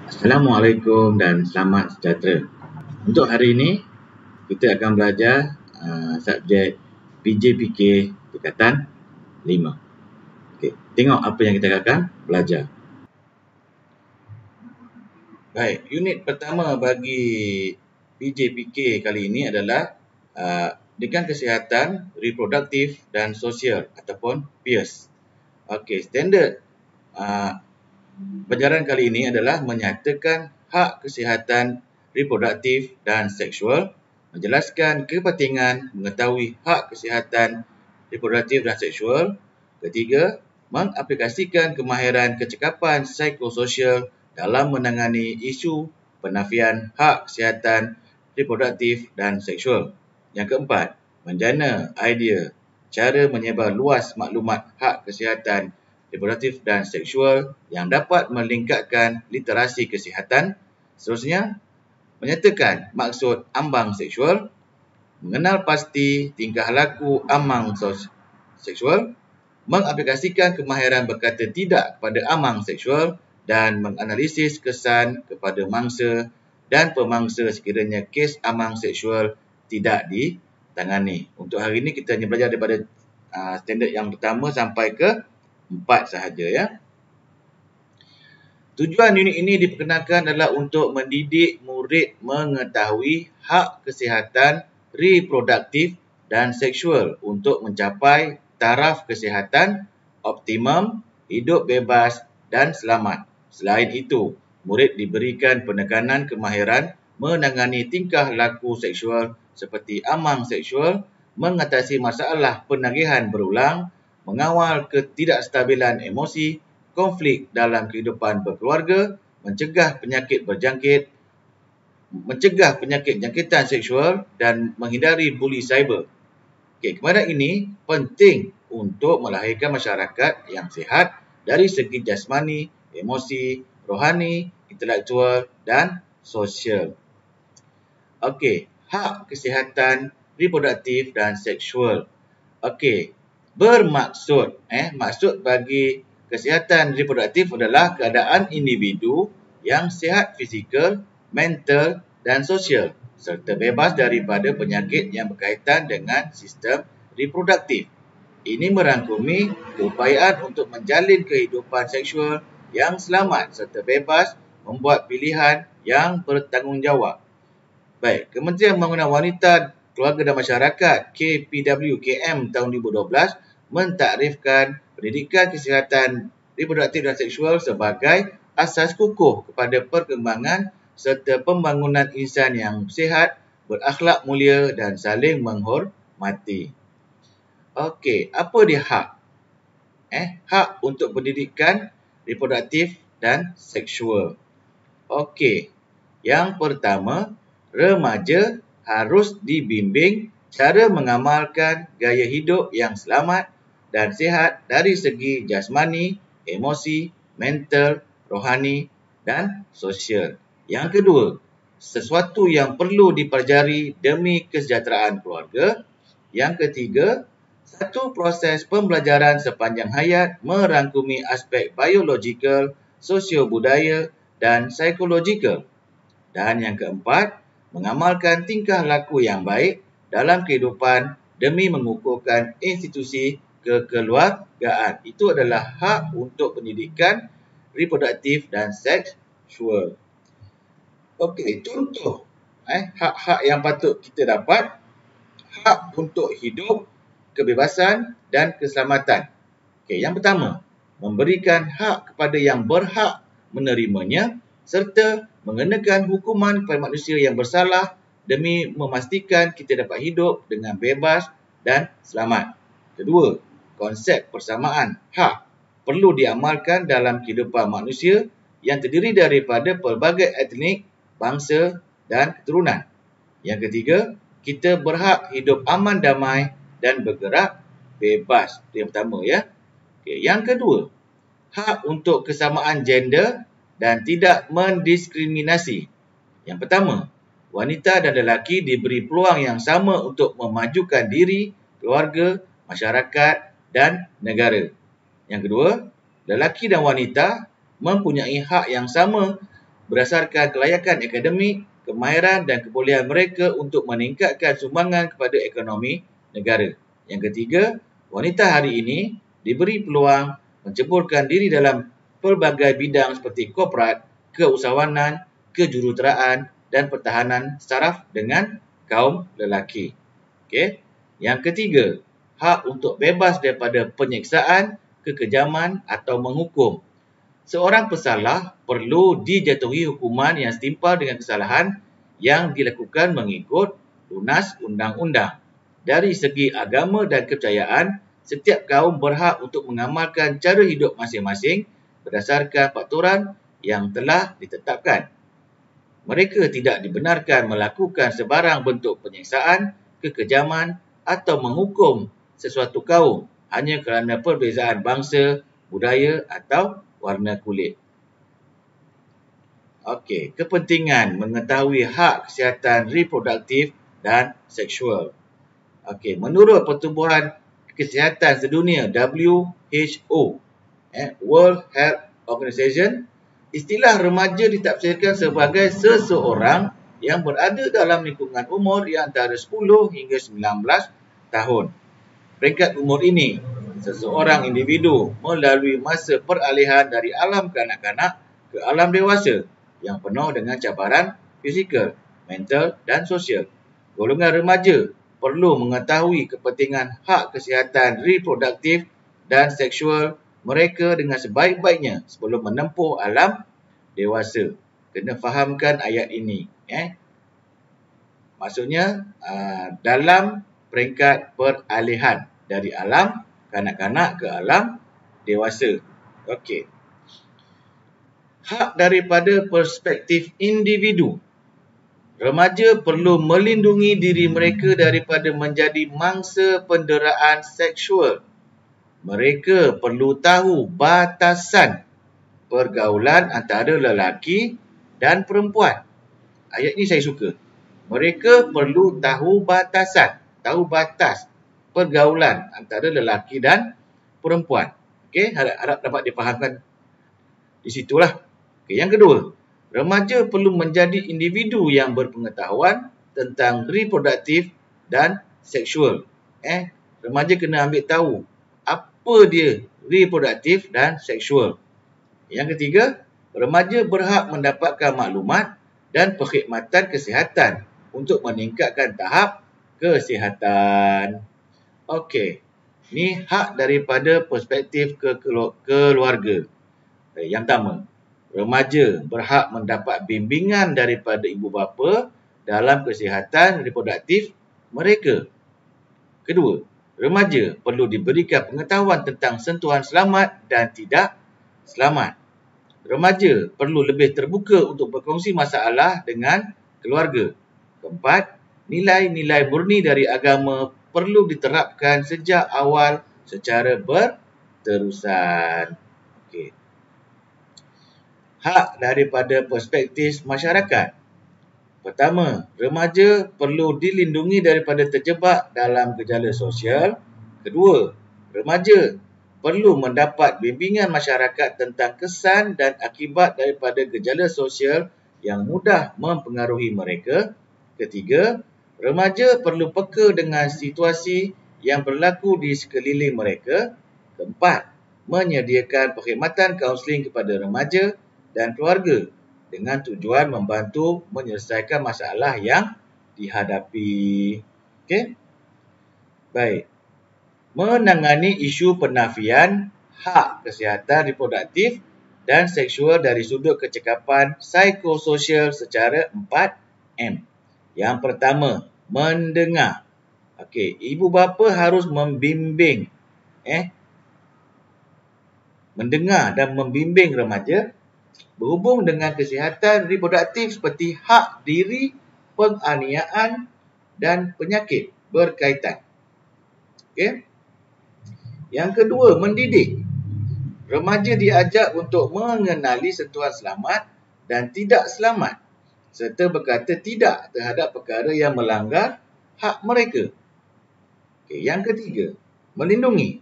Assalamualaikum dan selamat sejahtera. Untuk hari ini, kita akan belajar subjek PJPK tingkatan 5. Okey, tengok apa yang kita akan belajar. Baik, unit pertama bagi PJPK kali ini adalah dengan kesihatan reproduktif dan sosial ataupun PIRS. Okey, standard pelajaran kali ini adalah menyatakan hak kesihatan reproduktif dan seksual, menjelaskan kepentingan mengetahui hak kesihatan reproduktif dan seksual. Ketiga, mengaplikasikan kemahiran kecekapan psikososial dalam menangani isu penafian hak kesihatan reproduktif dan seksual. Yang keempat, menjana idea cara menyebar luas maklumat hak kesihatan reproduktif dan seksual yang dapat meningkatkan literasi kesihatan. Seterusnya, menyatakan maksud ambang seksual, mengenal pasti tingkah laku ambang seksual, mengaplikasikan kemahiran berkata tidak kepada ambang seksual dan menganalisis kesan kepada mangsa dan pemangsa sekiranya kes ambang seksual tidak ditangani. Untuk hari ini kita hanya belajar daripada standard yang pertama sampai ke 4 sahaja ya. Tujuan unit ini diperkenalkan adalah untuk mendidik murid mengetahui hak kesihatan reproduktif dan seksual untuk mencapai taraf kesihatan optimum, hidup bebas dan selamat. Selain itu, murid diberikan penekanan kemahiran menangani tingkah laku seksual seperti ambang seksual, mengatasi masalah penagihan berulang, mengawal ketidakstabilan emosi, konflik dalam kehidupan berkeluarga, mencegah penyakit jangkitan seksual dan menghindari buli cyber. Okey, kemahiran ini penting untuk melahirkan masyarakat yang sihat dari segi jasmani, emosi, rohani, intelektual dan sosial. Okey, hak kesihatan reproduktif dan seksual. Okey, bermaksud maksud bagi kesihatan reproduktif adalah keadaan individu yang sihat fizikal, mental dan sosial serta bebas daripada penyakit yang berkaitan dengan sistem reproduktif. Ini merangkumi keupayaan untuk menjalin kehidupan seksual yang selamat serta bebas membuat pilihan yang bertanggungjawab. Baik, Kementerian Pembangunan Wanita, Keluarga dan Masyarakat KPWKM tahun 2012 mentakrifkan pendidikan kesihatan reproduktif dan seksual sebagai asas kukuh kepada perkembangan serta pembangunan insan yang sihat, berakhlak mulia dan saling menghormati. Okey, apa dia hak? Hak untuk pendidikan reproduktif dan seksual. Okey, yang pertama, remaja harus dibimbing cara mengamalkan gaya hidup yang selamat dan sihat dari segi jasmani, emosi, mental, rohani dan sosial. Yang kedua, sesuatu yang perlu dipelajari demi kesejahteraan keluarga. Yang ketiga, satu proses pembelajaran sepanjang hayat merangkumi aspek biologikal, sosio-budaya dan psikologikal. Dan yang keempat, mengamalkan tingkah laku yang baik dalam kehidupan demi mengukuhkan institusi kekeluargaan. Itu adalah hak untuk pendidikan reproduktif dan seksual. Okey, contoh hak-hak yang patut kita dapat. Hak untuk hidup, kebebasan dan keselamatan. Okey, yang pertama, memberikan hak kepada yang berhak menerimanya serta mengenakan hukuman kepada manusia yang bersalah demi memastikan kita dapat hidup dengan bebas dan selamat. Kedua, konsep persamaan hak perlu diamalkan dalam kehidupan manusia yang terdiri daripada pelbagai etnik, bangsa dan keturunan. Yang ketiga, kita berhak hidup aman damai dan bergerak bebas. Itu yang pertama ya. Okey, yang kedua, hak untuk kesamaan gender dan tidak mendiskriminasi. Yang pertama, wanita dan lelaki diberi peluang yang sama untuk memajukan diri, keluarga, masyarakat dan negara. Yang kedua, lelaki dan wanita mempunyai hak yang sama berdasarkan kelayakan akademik, kemahiran dan kebolehan mereka untuk meningkatkan sumbangan kepada ekonomi negara. Yang ketiga, wanita hari ini diberi peluang menceburkan diri dalam pelbagai bidang seperti korporat, keusahawanan, kejuruteraan dan pertahanan saraf dengan kaum lelaki. Okey. Yang ketiga, hak untuk bebas daripada penyiksaan, kekejaman atau menghukum. Seorang pesalah perlu dijatuhi hukuman yang setimpal dengan kesalahan yang dilakukan mengikut lunas undang-undang. Dari segi agama dan kepercayaan, setiap kaum berhak untuk mengamalkan cara hidup masing-masing berdasarkan peraturan yang telah ditetapkan. Mereka tidak dibenarkan melakukan sebarang bentuk penyiksaan, kekejaman atau menghukum sesuatu kaum hanya kerana perbezaan bangsa, budaya atau warna kulit. Okey, kepentingan mengetahui hak kesihatan reproduktif dan seksual. Okey, menurut Pertubuhan Kesihatan Sedunia WHO, World Health Organization, istilah remaja ditafsirkan sebagai seseorang yang berada dalam lingkungan umur yang antara 10 hingga 19 tahun. Peringkat umur ini, seseorang individu melalui masa peralihan dari alam kanak-kanak ke alam dewasa yang penuh dengan cabaran fizikal, mental dan sosial. Golongan remaja perlu mengetahui kepentingan hak kesihatan reproduktif dan seksual mereka dengan sebaik-baiknya sebelum menempuh alam dewasa. Kena fahamkan ayat ini. Maksudnya, dalam peringkat peralihan dari alam kanak-kanak ke alam dewasa. Okey. Hak daripada perspektif individu. Remaja perlu melindungi diri mereka daripada menjadi mangsa penderaan seksual. Mereka perlu tahu batasan pergaulan antara lelaki dan perempuan. Ayat ini saya suka. Mereka perlu tahu batasan, tahu batas pergaulan antara lelaki dan perempuan. Okey, harap dapat difahamkan di situlah. Okey, yang kedua, remaja perlu menjadi individu yang berpengetahuan tentang reproduktif dan seksual. Remaja kena ambil tahu apa dia reproduktif dan seksual. Yang ketiga, remaja berhak mendapatkan maklumat dan perkhidmatan kesihatan untuk meningkatkan tahap kesihatan. Okey, ini hak daripada perspektif keluarga. Yang pertama, remaja berhak mendapat bimbingan daripada ibu bapa dalam kesihatan reproduktif mereka. Kedua, remaja perlu diberikan pengetahuan tentang sentuhan selamat dan tidak selamat. Remaja perlu lebih terbuka untuk berkongsi masalah dengan keluarga. Keempat, nilai-nilai murni dari agama perlu diterapkan sejak awal secara berterusan. Okey. Hak daripada perspektif masyarakat. Pertama, remaja perlu dilindungi daripada terjebak dalam gejala sosial. Kedua, remaja perlu mendapat bimbingan masyarakat tentang kesan dan akibat daripada gejala sosial yang mudah mempengaruhi mereka. Ketiga, remaja perlu peka dengan situasi yang berlaku di sekeliling mereka. Keempat, menyediakan perkhidmatan kaunseling kepada remaja dan keluarga dengan tujuan membantu menyelesaikan masalah yang dihadapi. Okey? Baik. Menangani isu penafian hak kesihatan reproduktif dan seksual dari sudut kecekapan psikososial secara 4M. Yang pertama, mendengar. Okey, ibu bapa harus membimbing, mendengar dan membimbing remaja berhubung dengan kesihatan reproduktif seperti hak diri, penganiayaan dan penyakit berkaitan. Okey. Yang kedua, mendidik. Remaja diajak untuk mengenali sentuhan selamat dan tidak selamat serta berkata tidak terhadap perkara yang melanggar hak mereka. Okey, yang ketiga, melindungi.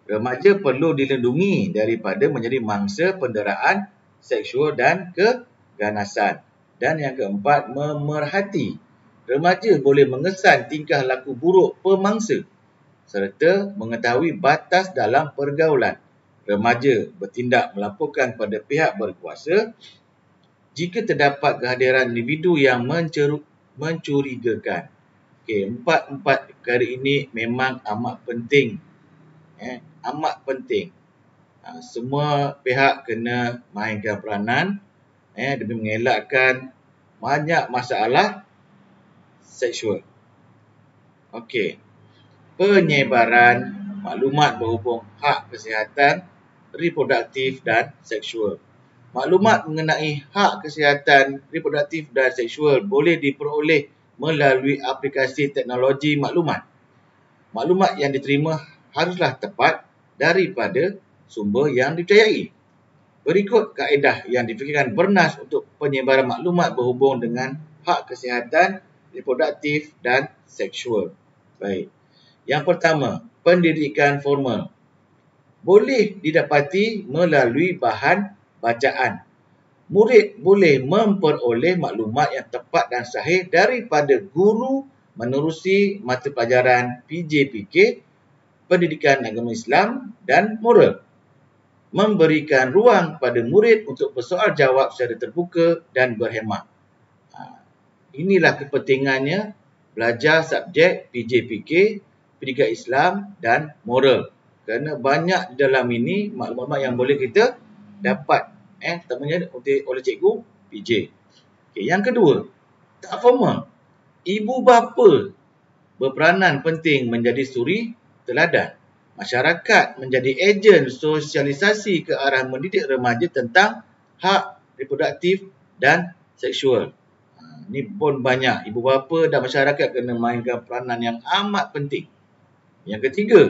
Remaja perlu dilindungi daripada menjadi mangsa penderaan seksual dan keganasan. Dan yang keempat, memerhati. Remaja boleh mengesan tingkah laku buruk pemangsa serta mengetahui batas dalam pergaulan. Remaja bertindak melaporkan pada pihak berkuasa jika terdapat kehadiran individu yang mencurigakan. Okey, empat perkara ini memang amat penting. Amat penting. Semua pihak kena mainkan peranan demi mengelakkan banyak masalah seksual. Okey. Penyebaran maklumat berhubung hak kesihatan reproduktif dan seksual. Maklumat mengenai hak kesihatan reproduktif dan seksual boleh diperoleh melalui aplikasi teknologi maklumat. Maklumat yang diterima haruslah tepat daripada sumber yang dipercayai. Berikut kaedah yang difikirkan bernas untuk penyebaran maklumat berhubung dengan hak kesihatan reproduktif dan seksual. Baik. Yang pertama, pendidikan formal. Boleh didapati melalui bahan bacaan. Murid boleh memperoleh maklumat yang tepat dan sahih daripada guru menerusi mata pelajaran PJPK, Pendidikan Agama Islam dan Moral. Memberikan ruang pada murid untuk bersoal jawab secara terbuka dan berhemah. Inilah kepentingannya belajar subjek PJPK, Pendidikan Islam dan Moral. Kerana banyak di dalam ini maklumat yang boleh kita dapat terutamanya oleh cikgu PJ. Okay, yang kedua, tak formal. Ibu bapa berperanan penting menjadi suri teladan. Masyarakat menjadi ejen sosialisasi ke arah mendidik remaja tentang hak reproduktif dan seksual. Ini pun banyak. Ibu bapa dan masyarakat kena mainkan peranan yang amat penting. Yang ketiga,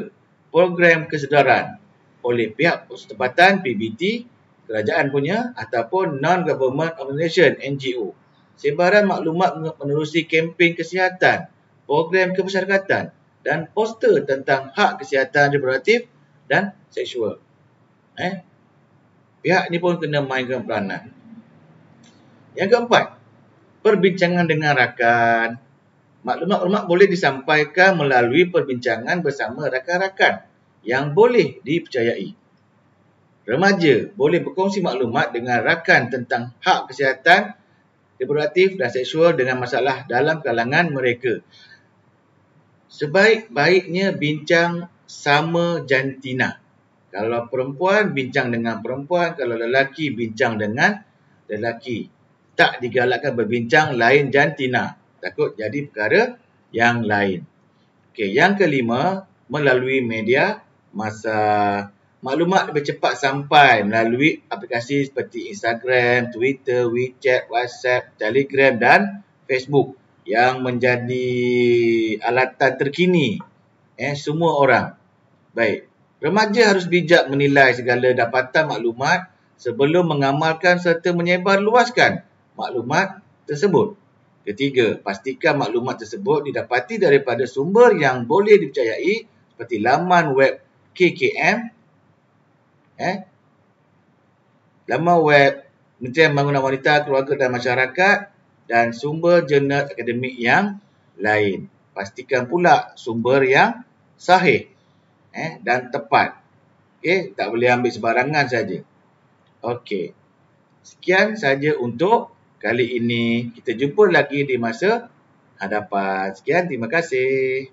program kesedaran oleh pihak tempatan PBT, kerajaan punya ataupun non-government organisation NGO. Sebaran maklumat menerusi kempen kesihatan, program kemasyarakatan dan poster tentang hak kesihatan reproduktif dan seksual. Pihak ini pun kena mainkan peranan. Yang keempat, perbincangan dengan rakan. Maklumat-maklumat boleh disampaikan melalui perbincangan bersama rakan-rakan yang boleh dipercayai. Remaja boleh berkongsi maklumat dengan rakan tentang hak kesihatan reproduktif dan seksual dengan masalah dalam kalangan mereka. Sebaik-baiknya bincang sama jantina. Kalau perempuan, bincang dengan perempuan. Kalau lelaki, bincang dengan lelaki. Tak digalakkan berbincang lain jantina. Takut jadi perkara yang lain. Okey, yang kelima, melalui media masa. Maklumat lebih cepat sampai melalui aplikasi seperti Instagram, Twitter, WeChat, WhatsApp, Telegram dan Facebook yang menjadi alatan terkini semua orang. Baik, remaja harus bijak menilai segala dapatan maklumat sebelum mengamalkan serta menyebarluaskan maklumat tersebut. Ketiga, pastikan maklumat tersebut didapati daripada sumber yang boleh dipercayai seperti laman web KKM, laman web Kementerian Pembangunan Wanita, Keluarga dan Masyarakat dan sumber jurnal akademik yang lain. Pastikan pula sumber yang sahih dan tepat. Okey, tak boleh ambil sebarangan saja. Okey. Sekian saja untuk kali ini. Kita jumpa lagi di masa hadapan. Sekian, terima kasih.